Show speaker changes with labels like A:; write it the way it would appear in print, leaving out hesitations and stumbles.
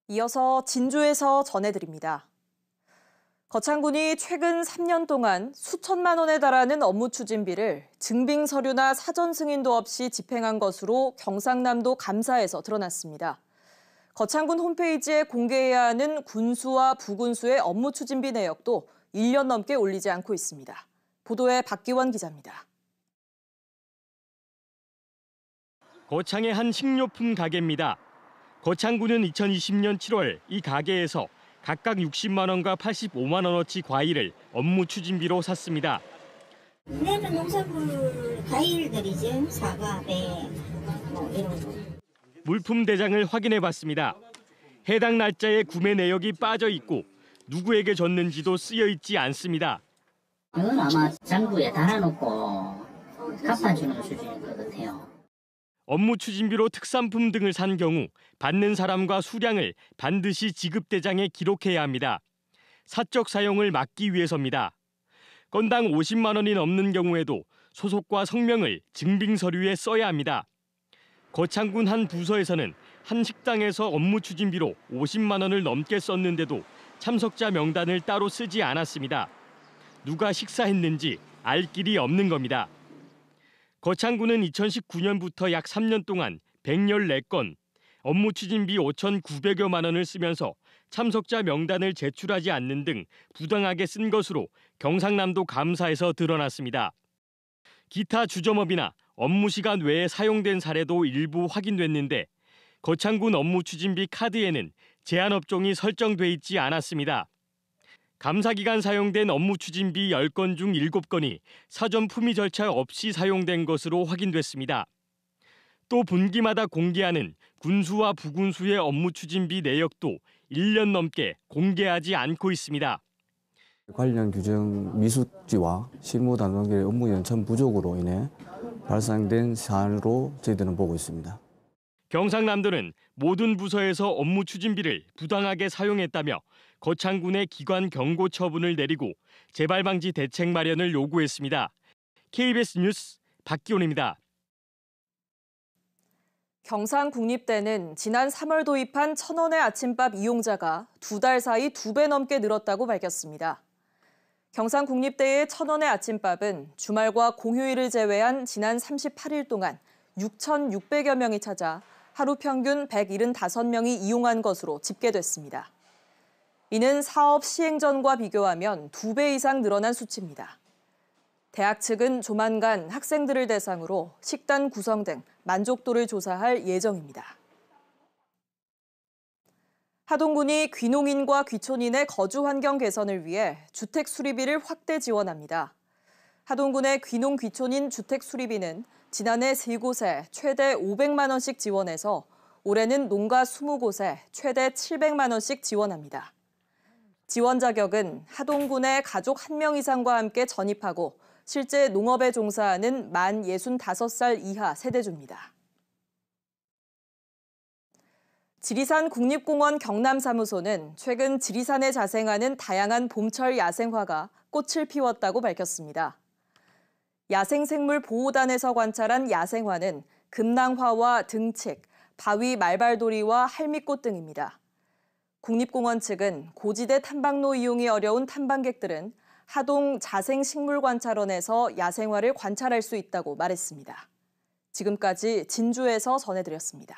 A: 이어서 진주에서 전해드립니다. 거창군이 최근 3년 동안 수천만 원에 달하는 업무 추진비를 증빙 서류나 사전 승인도 없이 집행한 것으로 경상남도 감사에서 드러났습니다. 거창군 홈페이지에 공개해야 하는 군수와 부군수의 업무 추진비 내역도 1년 넘게 올리지 않고 있습니다. 보도에 박기원 기자입니다.
B: 거창의 한 식료품 가게입니다. 거창군은 2020년 7월 이 가게에서 각각 60만 원과 85만 원어치 과일을 업무 추진비로 샀습니다.
C: 내는 농산물 과일들이죠. 사과, 배, 이런 거.
B: 물품 대장을 확인해 봤습니다. 해당 날짜에 구매 내역이 빠져 있고 누구에게 줬는지도 쓰여 있지 않습니다.
C: 이건 아마 장부에 달아놓고 갚아주는 수준인 것 같아요.
B: 업무 추진비로 특산품 등을 산 경우 받는 사람과 수량을 반드시 지급 대장에 기록해야 합니다. 사적 사용을 막기 위해서입니다. 건당 50만 원이 넘는 경우에도 소속과 성명을 증빙 서류에 써야 합니다. 거창군 한 부서에서는 한 식당에서 업무 추진비로 50만 원을 넘게 썼는데도 참석자 명단을 따로 쓰지 않았습니다. 누가 식사했는지 알 길이 없는 겁니다. 거창군은 2019년부터 약 3년 동안 114건, 업무 추진비 5,900여만 원을 쓰면서 참석자 명단을 제출하지 않는 등 부당하게 쓴 것으로 경상남도 감사에서 드러났습니다. 기타 주점업이나 업무 시간 외에 사용된 사례도 일부 확인됐는데 거창군 업무 추진비 카드에는 제한 업종이 설정돼 있지 않았습니다. 감사 기간 사용된 업무 추진비 10건 중 7건이 사전 품위 절차 없이 사용된 것으로 확인됐습니다. 또 분기마다 공개하는 군수와 부군수의 업무 추진비 내역도 1년 넘게 공개하지 않고 있습니다.
D: 관련 규정 미숙지와 실무 단계의 업무 연참 부족으로 인해 발생된 사안으로 저희들은 보고 있습니다.
B: 경상남도는 모든 부서에서 업무 추진비를 부당하게 사용했다며 거창군의 기관 경고 처분을 내리고 재발 방지 대책 마련을 요구했습니다. KBS 뉴스 박기원입니다.
A: 경상국립대는 지난 3월 도입한 1,000원의 아침밥 이용자가 2달 사이 2배 넘게 늘었다고 밝혔습니다. 경상국립대의 1,000원의 아침밥은 주말과 공휴일을 제외한 지난 38일 동안 6,600여 명이 찾아 하루 평균 175명이 이용한 것으로 집계됐습니다. 이는 사업 시행 전과 비교하면 2배 이상 늘어난 수치입니다. 대학 측은 조만간 학생들을 대상으로 식단 구성 등 만족도를 조사할 예정입니다. 하동군이 귀농인과 귀촌인의 거주 환경 개선을 위해 주택 수리비를 확대 지원합니다. 하동군의 귀농 귀촌인 주택 수리비는 지난해 3곳에 최대 500만 원씩 지원해서 올해는 농가 20곳에 최대 700만 원씩 지원합니다. 지원 자격은 하동군의 가족 1명 이상과 함께 전입하고 실제 농업에 종사하는 만 65살 이하 세대주입니다. 지리산 국립공원 경남사무소는 최근 지리산에 자생하는 다양한 봄철 야생화가 꽃을 피웠다고 밝혔습니다. 야생생물보호단에서 관찰한 야생화는 금낭화와 등칡, 바위 말발도리와 할미꽃 등입니다. 국립공원 측은 고지대 탐방로 이용이 어려운 탐방객들은 하동 자생식물관찰원에서 야생화를 관찰할 수 있다고 말했습니다. 지금까지 진주에서 전해드렸습니다.